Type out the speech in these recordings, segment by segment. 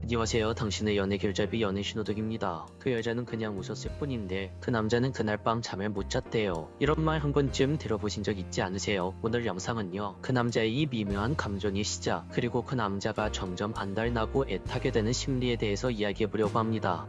안녕하세요. 당신의 연애 길잡이 연애 신호등입니다. 그 여자는 그냥 웃었을 뿐인데 그 남자는 그날 밤 잠을 못 잤대요. 이런 말 한 번쯤 들어보신 적 있지 않으세요? 오늘 영상은요. 그 남자의 이 미묘한 감정의 시작, 그리고 그 남자가 점점 안달나고 애타게 되는 심리에 대해서 이야기해보려고 합니다.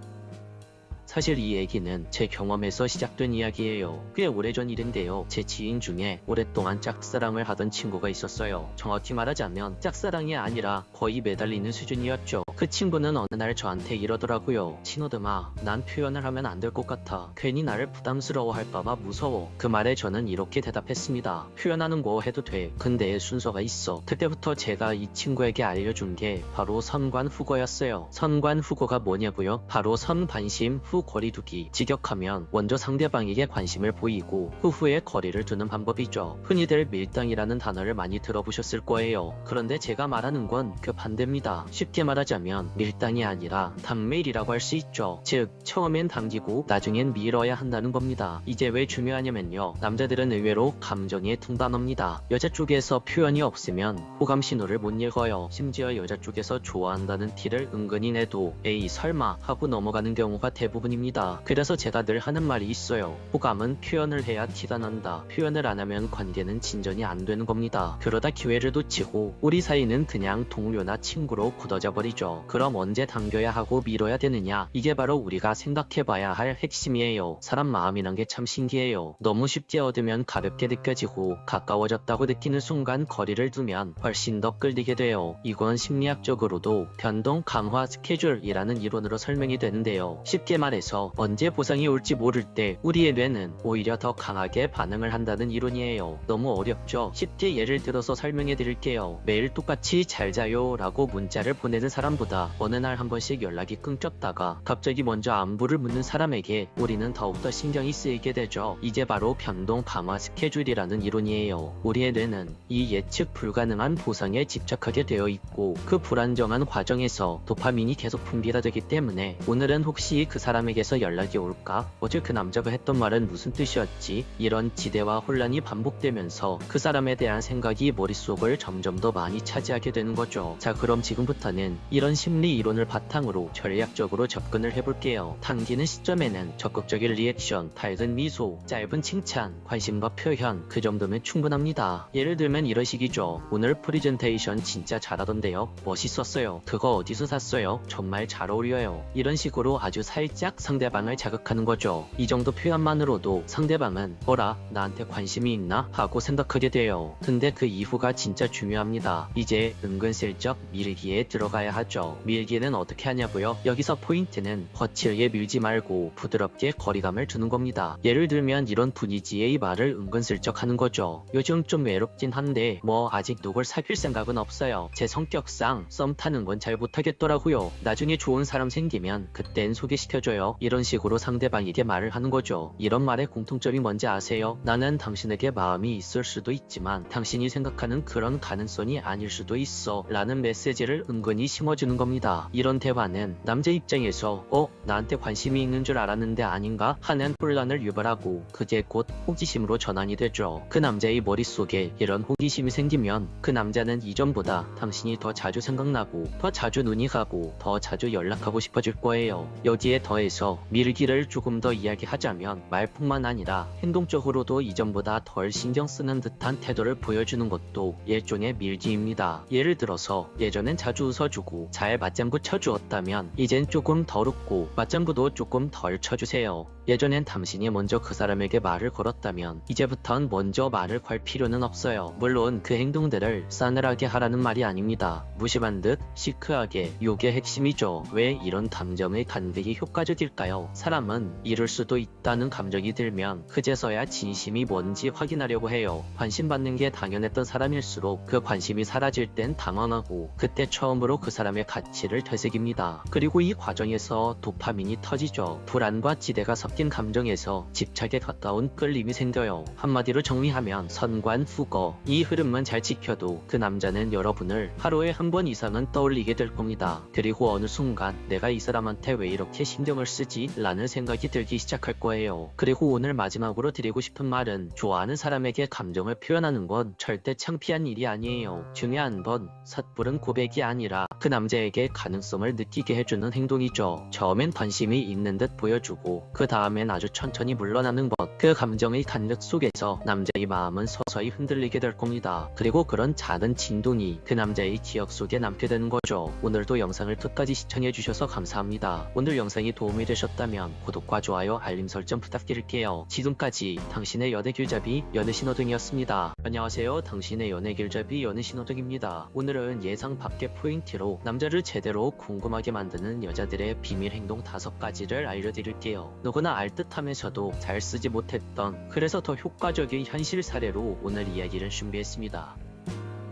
사실 이 얘기는 제 경험에서 시작된 이야기예요. 꽤 오래전 일인데요. 제 지인 중에 오랫동안 짝사랑을 하던 친구가 있었어요. 정확히 말하자면 짝사랑이 아니라 거의 매달리는 수준이었죠. 그 친구는 어느 날 저한테 이러더라고요. 신호등아, 난 표현을 하면 안 될 것 같아. 괜히 나를 부담스러워할까봐 무서워. 그 말에 저는 이렇게 대답했습니다. 표현하는 거 해도 돼. 근데 순서가 있어. 그때부터 제가 이 친구에게 알려준 게 바로 선관후거였어요. 선관후거가 뭐냐고요? 바로 선관심, 후 거리두기. 직역하면 먼저 상대방에게 관심을 보이고 후에 거리를 두는 방법이죠. 흔히들 밀당이라는 단어를 많이 들어보셨을 거예요. 그런데 제가 말하는 건 그 반대입니다. 쉽게 말하자면 밀당이 아니라 당밀이라고 할 수 있죠. 즉 처음엔 당기고 나중엔 밀어야 한다는 겁니다. 이제 왜 중요하냐면요. 남자들은 의외로 감정에 둔감합니다. 여자 쪽에서 표현이 없으면 호감 신호를 못 읽어요. 심지어 여자 쪽에서 좋아한다는 티를 은근히 내도 에이 설마 하고 넘어가는 경우가 대부분입니다. 그래서 제가 늘 하는 말이 있어요. 호감은 표현을 해야 티가 난다. 표현을 안 하면 관계는 진전이 안 되는 겁니다. 그러다 기회를 놓치고 우리 사이는 그냥 동료나 친구로 굳어져 버리죠. 그럼 언제 당겨야 하고 밀어야 되느냐? 이게 바로 우리가 생각해봐야 할 핵심이에요. 사람 마음이란 게 참 신기해요. 너무 쉽게 얻으면 가볍게 느껴지고 가까워졌다고 느끼는 순간 거리를 두면 훨씬 더 끌리게 돼요. 이건 심리학적으로도 변동 강화 스케줄이라는 이론으로 설명이 되는데요. 쉽게 말해서 언제 보상이 올지 모를 때 우리의 뇌는 오히려 더 강하게 반응을 한다는 이론이에요. 너무 어렵죠? 쉽게 예를 들어서 설명해 드릴게요. 매일 똑같이 잘 자요 라고 문자를 보내는 사람보다 어느 날 한 번씩 연락이 끊겼다가 갑자기 먼저 안부를 묻는 사람에게 우리는 더욱더 신경이 쓰이게 되죠. 이제 바로 변동 강화 스케줄이라는 이론이에요. 우리의 뇌는 이 예측 불가능한 보상에 집착하게 되어 있고 그 불안정한 과정에서 도파민이 계속 분비가 되기 때문에 오늘은 혹시 그 사람에게서 연락이 올까? 어제 그 남자가 했던 말은 무슨 뜻이었지? 이런 지대와 혼란이 반복되면서 그 사람에 대한 생각이 머릿속을 점점 더 많이 차지하게 되는 거죠. 자, 그럼 지금부터는 이런 심리 이론을 바탕으로 전략적으로 접근을 해볼게요. 당기는 시점에는 적극적인 리액션, 밝은 미소, 짧은 칭찬, 관심과 표현, 그 정도면 충분합니다. 예를 들면 이런 식이죠. 오늘 프리젠테이션 진짜 잘하던데요. 멋있었어요. 그거 어디서 샀어요? 정말 잘 어울려요. 이런 식으로 아주 살짝 상대방을 자극하는 거죠. 이 정도 표현만으로도 상대방은 어라, 나한테 관심이 있나? 하고 생각하게 돼요. 근데 그 이후가 진짜 중요합니다. 이제 은근슬쩍 밀기에 들어가야 하죠. 밀기는 어떻게 하냐고요? 여기서 포인트는 거칠게 밀지 말고 부드럽게 거리감을 두는 겁니다. 예를 들면 이런 분위기에 이 말을 은근슬쩍 하는 거죠. 요즘 좀 외롭긴 한데 뭐 아직 누굴 사귈 생각은 없어요. 제 성격상 썸 타는 건 잘 못하겠더라고요. 나중에 좋은 사람 생기면 그땐 소개시켜줘요. 이런 식으로 상대방에게 말을 하는 거죠. 이런 말의 공통점이 뭔지 아세요? 나는 당신에게 마음이 있을 수도 있지만 당신이 생각하는 그런 가능성이 아닐 수도 있어 라는 메시지를 은근히 심어주는 겁니다. 이런 대화는 남자 입장에서 나한테 관심이 있는 줄 알았는데 아닌가 하는 혼란을 유발하고 그게 곧 호기심으로 전환이 되죠. 그 남자의 머릿속에 이런 호기심이 생기면 그 남자는 이전보다 당신이 더 자주 생각나고 더 자주 눈이 가고 더 자주 연락하고 싶어질 거예요. 여기에 더해서 밀기를 조금 더 이야기하자면 말뿐만 아니라 행동적으로도 이전보다 덜 신경 쓰는 듯한 태도를 보여주는 것도 일종의 밀기입니다. 예를 들어서 예전엔 자주 웃어주고 잘 맞장구 쳐주었다면 이젠 조금 덜 웃고 맞장구도 조금 덜 쳐주세요. 예전엔 당신이 먼저 그 사람에게 말을 걸었다면 이제부턴 먼저 말을 걸 필요는 없어요. 물론 그 행동들을 싸늘하게 하라는 말이 아닙니다. 무심한 듯 시크하게, 요게 핵심이죠. 왜 이런 감정의 간극이 효과적일까요? 사람은 이룰 수도 있다는 감정이 들면 그제서야 진심이 뭔지 확인하려고 해요. 관심받는 게 당연했던 사람일수록 그 관심이 사라질 땐 당황하고 그때 처음으로 그 사람의 가치를 되새깁니다. 그리고 이 과정에서 도파민이 터지죠. 불안과 지대가 섞인 감정에서 집착에 가까운 끌림이 생겨요. 한마디로 정리하면 선관후거. 이 흐름만 잘 지켜도 그 남자는 여러분을 하루에 한 번 이상은 떠올리게 될 겁니다. 그리고 어느 순간 내가 이 사람한테 왜 이렇게 신경을 쓰지? 라는 생각이 들기 시작할 거예요. 그리고 오늘 마지막으로 드리고 싶은 말은 좋아하는 사람에게 감정을 표현하는 건 절대 창피한 일이 아니에요. 중요한 건 섣부른 고백이 아니라 그 남자에게 가능성을 느끼게 해주는 행동이죠. 처음엔 관심이 있는 듯 보여주고 그 다음엔 아주 천천히 물러나는 것. 그 감정의 간극 속에서 남자의 마음은 서서히 흔들리게 될 겁니다. 그리고 그런 작은 진동이 그 남자의 기억 속에 남게 되는 거죠. 오늘도 영상을 끝까지 시청해주셔서 감사합니다. 오늘 영상이 도움이 되셨다면 구독과 좋아요, 알림 설정 부탁드릴게요. 지금까지 당신의 연애길잡이 연애신호등이었습니다. 안녕하세요. 당신의 연애길잡이 연애신호등입니다. 오늘은 예상 밖의 포인트로 남자를 제대로 궁금하게 만드는 여자들의 비밀 행동 5가지를 알려드릴게요. 누구나 알듯하면서도 잘 쓰지 못했던, 그래서 더 효과적인 현실 사례로 오늘 이야기를 준비했습니다.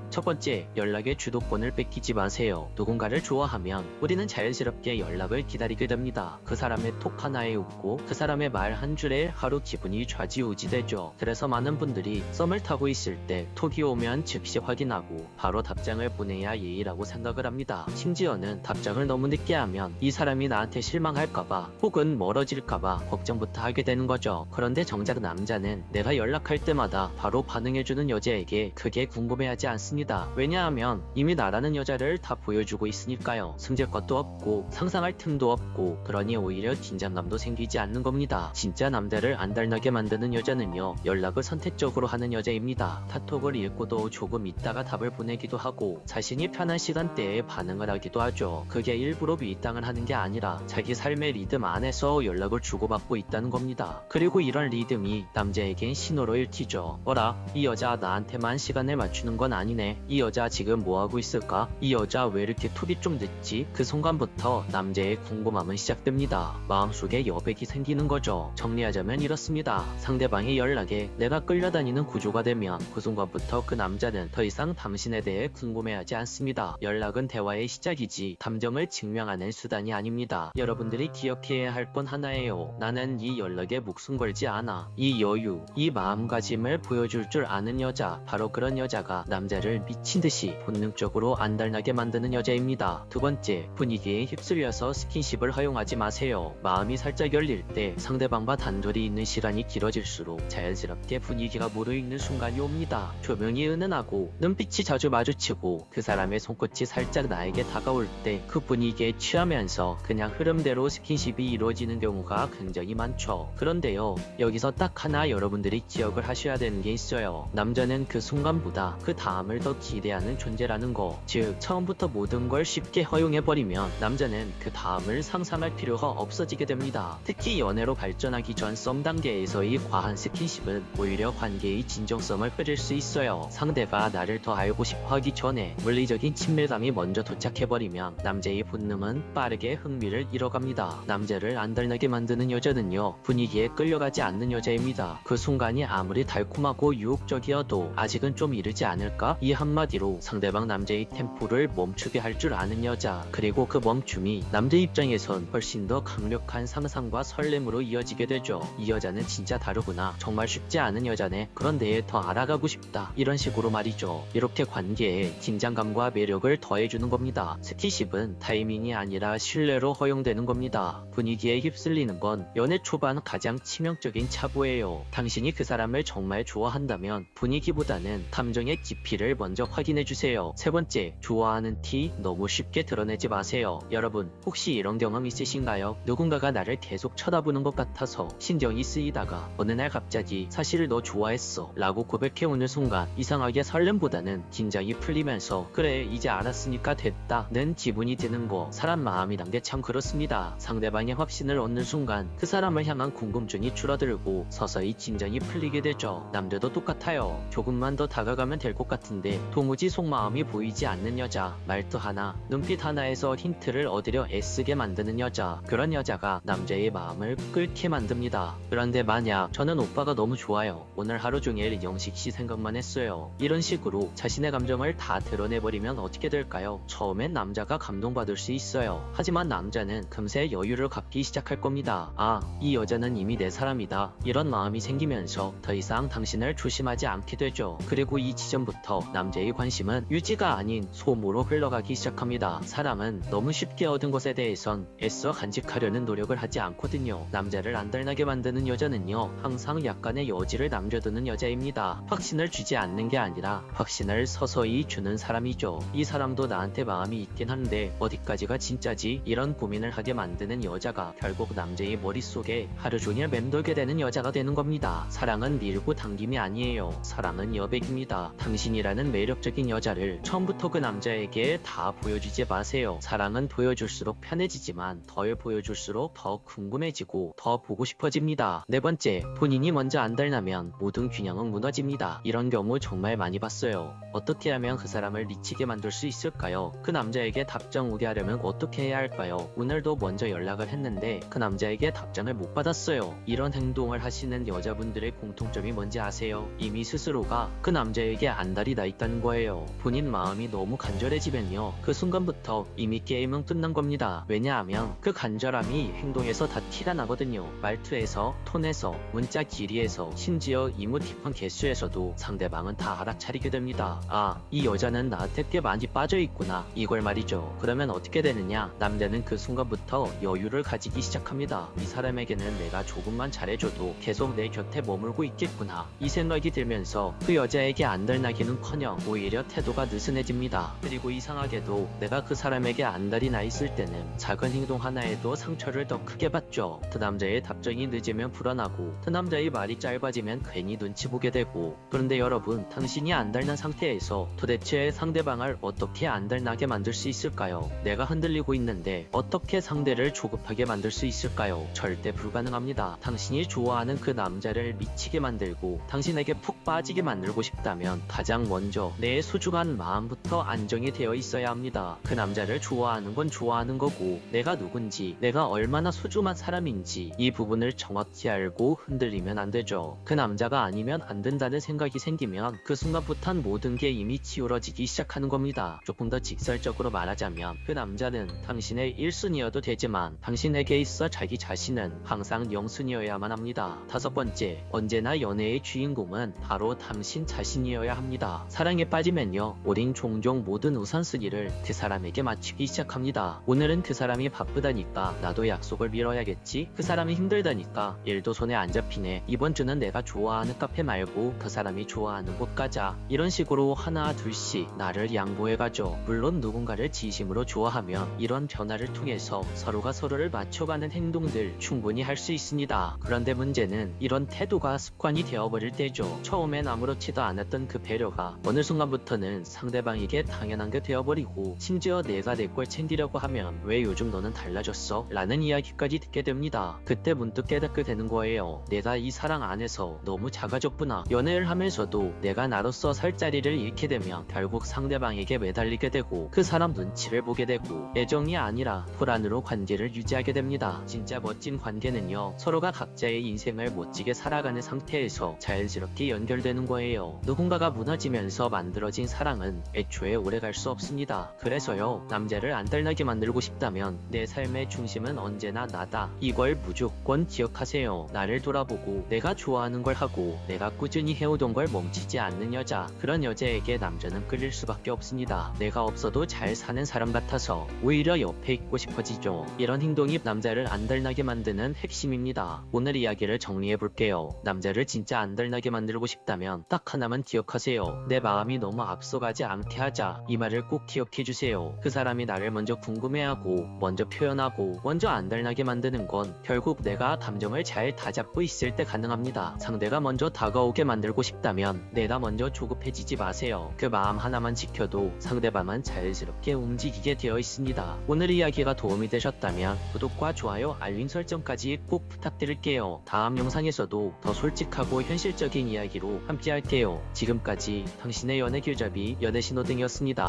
첫 번째, 연락의 주도권을 뺏기지 마세요. 누군가를 좋아하면 우리는 자연스럽게 연락을 기다리게 됩니다. 그 사람의 톡 하나에 웃고 그 사람의 말 한 줄에 하루 기분이 좌지우지되죠. 그래서 많은 분들이 썸을 타고 있을 때 톡이 오면 즉시 확인하고 바로 답장을 보내야 예의라고 생각을 합니다. 심지어는 답장을 너무 늦게 하면 이 사람이 나한테 실망할까봐 혹은 멀어질까봐 걱정부터 하게 되는 거죠. 그런데 정작 남자는 내가 연락할 때마다 바로 반응해주는 여자에게 크게 궁금해하지 않습니다. 왜냐하면 이미 나라는 여자를 다 보여주고 있으니까요. 숨질 것도 없고 상상할 틈도 없고, 그러니 오히려 긴장감도 생기지 않는 겁니다. 진짜 남자를 안달나게 만드는 여자는요, 연락을 선택적으로 하는 여자입니다. 카톡을 읽고도 조금 있다가 답을 보내기도 하고 자신이 편한 시간대에 반응을 하기도 하죠. 그게 일부러 밀당을 하는 게 아니라 자기 삶의 리듬 안에서 연락을 주고받고 있다는 겁니다. 그리고 이런 리듬이 남자에겐 신호로 읽히죠. 어라, 이 여자 나한테만 시간을 맞추는 건 아니네. 이 여자 지금 뭐하고 있을까? 이 여자 왜 이렇게 톡이 좀 늦지? 그 순간부터 남자의 궁금함은 시작됩니다. 마음속에 여백이 생기는 거죠. 정리하자면 이렇습니다. 상대방의 연락에 내가 끌려다니는 구조가 되면 그 순간부터 그 남자는 더 이상 당신에 대해 궁금해하지 않습니다. 연락은 대화의 시작이지 감정을 증명하는 수단이 아닙니다. 여러분들이 기억해야 할 건 하나예요. 나는 이 연락에 목숨 걸지 않아. 이 여유, 이 마음가짐을 보여줄 줄 아는 여자, 바로 그런 여자가 남자를 미친듯이 본능적으로 안달나게 만드는 여자입니다. 두 번째, 분위기에 휩쓸려서 스킨십을 허용하지 마세요. 마음이 살짝 열릴 때 상대방과 단둘이 있는 시간이 길어질수록 자연스럽게 분위기가 무르익는 순간이 옵니다. 조명이 은은하고 눈빛이 자주 마주치고 그 사람의 손끝이 살짝 나에게 다가올 때 그 분위기에 취하면서 그냥 흐름대로 스킨십이 이루어지는 경우가 굉장히 많죠. 그런데요, 여기서 딱 하나 여러분들이 기억을 하셔야 되는 게 있어요. 남자는 그 순간보다 그 다음을 더 기대하는 존재라는 거. 즉, 처음부터 모든 걸 쉽게 허용해버리면 남자는 그 다음을 상상할 필요가 없어지게 됩니다. 특히 연애로 발전하기 전 썸 단계에서의 과한 스킨십은 오히려 관계의 진정성을 흐릴 수 있어요. 상대가 나를 더 알고 싶어 하기 전에 물리적인 친밀감이 먼저 도착해버리면 남자의 본능은 빠르게 흥미를 잃어갑니다. 남자를 안달나게 만드는 여자는요, 분위기에 끌려가지 않는 여자입니다. 그 순간이 아무리 달콤하고 유혹적이어도 아직은 좀 이르지 않을까? 이 한마디로 상대방 남자의 템포를 멈추게 할 줄 아는 여자, 그리고 그 멈춤이 남자 입장에선 훨씬 더 강력한 상상과 설렘으로 이어지게 되죠. 이 여자는 진짜 다르구나, 정말 쉽지 않은 여자네, 그런데 더 알아가고 싶다, 이런 식으로 말이죠. 이렇게 관계에 긴장감과 매력을 더해주는 겁니다. 스킨십은 타이밍이 아니라 신뢰로 허용되는 겁니다. 분위기에 휩쓸리는 건 연애 초반 가장 치명적인 착오예요. 당신이 그 사람을 정말 좋아한다면 분위기보다는 감정의 깊이를 먼저 확인해주세요. 세 번째, 좋아하는 티 너무 쉽게 드러내지 마세요. 여러분, 혹시 이런 경험 있으신가요? 누군가가 나를 계속 쳐다보는 것 같아서 신경이 쓰이다가 어느 날 갑자기 사실 너 좋아했어 라고 고백해오는 순간 이상하게 설렘보다는 긴장이 풀리면서 그래 이제 알았으니까 됐다 는 기분이 드는 거. 사람 마음이란 게 참 그렇습니다. 상대방의 확신을 얻는 순간 그 사람을 향한 궁금증이 줄어들고 서서히 긴장이 풀리게 되죠. 남들도 똑같아요. 조금만 더 다가가면 될 것 같은데 도무지 속마음이 보이지 않는 여자, 말투 하나, 눈빛 하나에서 힌트를 얻으려 애쓰게 만드는 여자, 그런 여자가 남자의 마음을 끓게 만듭니다. 그런데 만약 저는 오빠가 너무 좋아요, 오늘 하루 종일 영식씨 생각만 했어요, 이런 식으로 자신의 감정을 다 드러내버리면 어떻게 될까요? 처음엔 남자가 감동받을 수 있어요. 하지만 남자는 금세 여유를 갖기 시작할 겁니다. 아, 이 여자는 이미 내 사람이다, 이런 마음이 생기면서 더 이상 당신을 조심하지 않게 되죠. 그리고 이 지점부터 남자의 관심은 유지가 아닌 소모로 흘러가기 시작합니다. 사랑은 너무 쉽게 얻은 것에 대해선 애써 간직하려는 노력을 하지 않거든요. 남자를 안달나게 만드는 여자는요, 항상 약간의 여지를 남겨두는 여자입니다. 확신을 주지 않는 게 아니라 확신을 서서히 주는 사람이죠. 이 사람도 나한테 마음이 있긴 한데 어디까지가 진짜지? 이런 고민을 하게 만드는 여자가 결국 남자의 머릿속에 하루 종일 맴돌게 되는 여자가 되는 겁니다. 사랑은 밀고 당김이 아니에요. 사랑은 여백입니다. 당신이라는 매력적인 여자를 처음부터 그 남자에게 다 보여주지 마세요. 사랑은 보여줄수록 편해지지만 덜 보여줄수록 더 궁금해지고 더 보고 싶어집니다. 네 번째, 본인이 먼저 안달나면 모든 균형은 무너집니다. 이런 경우 정말 많이 봤어요. 어떻게 하면 그 사람을 미치게 만들 수 있을까요? 그 남자에게 답장 오게 하려면 어떻게 해야 할까요? 오늘도 먼저 연락을 했는데 그 남자에게 답장을 못 받았어요. 이런 행동을 하시는 여자분들의 공통점이 뭔지 아세요? 이미 스스로가 그 남자에게 안달이 나 있다는 거예요. 본인 마음이 너무 간절해지면요, 그 순간부터 이미 게임은 끝난 겁니다. 왜냐하면 그 간절함이 행동에서 다 티가 나거든요. 말투에서, 톤에서, 문자 길이에서, 심지어 이모티콘 개수에서도 상대방은 다 알아차리게 됩니다. 아, 이 여자는 나한테 꽤 많이 빠져있구나, 이걸 말이죠. 그러면 어떻게 되느냐? 남자는 그 순간부터 여유를 가지기 시작합니다. 이 사람에게는 내가 조금만 잘해줘도 계속 내 곁에 머물고 있겠구나, 이 생각이 들면서 그 여자에게 안달나기는커녕 오히려 태도가 느슨해집니다. 그리고 이상하게도 내가 그 사람에게 안달이 나 있을 때는 작은 행동 하나에도 상처를 더 크게 받죠. 그 남자의 답장이 늦으면 불안하고 그 남자의 말이 짧아지면 괜히 눈치 보게 되고. 그런데 여러분, 당신이 안달난 상태에서 도대체 상대방을 어떻게 안달나게 만들 수 있을까요? 내가 흔들리고 있는데 어떻게 상대를 조급하게 만들 수 있을까요? 절대 불가능합니다. 당신이 좋아하는 그 남자를 미치게 만들고 당신에게 푹 빠지게 만들고 싶다면 가장 먼저 내 소중한 마음부터 안정이 되어 있어야 합니다. 그 남자를 좋아하는 건 좋아하는 거고, 내가 누군지, 내가 얼마나 소중한 사람인지 이 부분을 정확히 알고 흔들리면 안 되죠. 그 남자가 아니면 안 된다는 생각이 생기면 그 순간부터는 모든 게 이미 치우러지기 시작하는 겁니다. 조금 더 직설적으로 말하자면 그 남자는 당신의 1순위여도 되지만 당신에게 있어 자기 자신은 항상 0순위여야만 합니다. 다섯 번째, 언제나 연애의 주인공은 바로 당신 자신이어야 합니다. 사랑에 빠지면요, 우린 종종 모든 우선순위를 그 사람에게 맞추기 시작합니다. 오늘은 그 사람이 바쁘다니까 나도 약속을 미뤄야겠지. 그 사람이 힘들다니까 일도 손에 안 잡히네. 이번 주는 내가 좋아하는 카페 말고 그 사람이 좋아하는 곳 가자. 이런 식으로 하나 둘씩 나를 양보해가죠. 물론 누군가를 진심으로 좋아하면 이런 변화를 통해서 서로가 서로를 맞춰가는 행동들 충분히 할 수 있습니다. 그런데 문제는 이런 태도가 습관이 되어버릴 때죠. 처음엔 아무렇지도 않았던 그 배려가 어느 순간부터는 상대방에게 당연한 게 되어버리고, 심지어 내가 내 걸 챙기려고 하면 왜 요즘 너는 달라졌어? 라는 이야기까지 듣게 됩니다. 그때 문득 깨닫게 되는 거예요. 내가 이 사랑 안에서 너무 작아졌구나. 연애를 하면서도 내가 나로서 살 자리를 잃게 되면 결국 상대방에게 매달리게 되고 그 사람 눈치를 보게 되고 애정이 아니라 불안으로 관계를 유지하게 됩니다. 진짜 멋진 관계는요, 서로가 각자의 인생을 멋지게 살아가는 상태에서 자연스럽게 연결되는 거예요. 누군가가 무너지면서 만들어진 사랑은 애초에 오래갈 수 없습니다. 그래서요, 남자를 안달나게 만들고 싶다면 내 삶의 중심은 언제나 나다, 이걸 무조건 기억하세요. 나를 돌아보고 내가 좋아하는 걸 하고 내가 꾸준히 해오던 걸 멈추지 않는 여자, 그런 여자에게 남자는 끌릴 수밖에 없습니다. 내가 없어도 잘 사는 사람 같아서 오히려 옆에 있고 싶어지죠. 이런 행동이 남자를 안달나게 만드는 핵심입니다. 오늘 이야기를 정리해볼게요. 남자를 진짜 안달나게 만들고 싶다면 딱 하나만 기억하세요. 내 마음이 너무 앞서가지 않게 하자. 이 말을 꼭 기억해주세요. 그 사람이 나를 먼저 궁금해하고 먼저 표현하고 먼저 안달나게 만드는 건 결국 내가 감정을 잘 다잡고 있을 때 가능합니다. 상대가 먼저 다가오게 만들고 싶다면 내가 먼저 조급해지지 마세요. 그 마음 하나만 지켜도 상대방은 자연스럽게 움직이게 되어 있습니다. 오늘 이야기가 도움이 되셨다면 구독과 좋아요, 알림 설정까지 꼭 부탁드릴게요. 다음 영상에서도 더 솔직하고 현실적인 이야기로 함께 할게요. 지금까지 당신의 연애 길잡이 연애신호등이었습니다.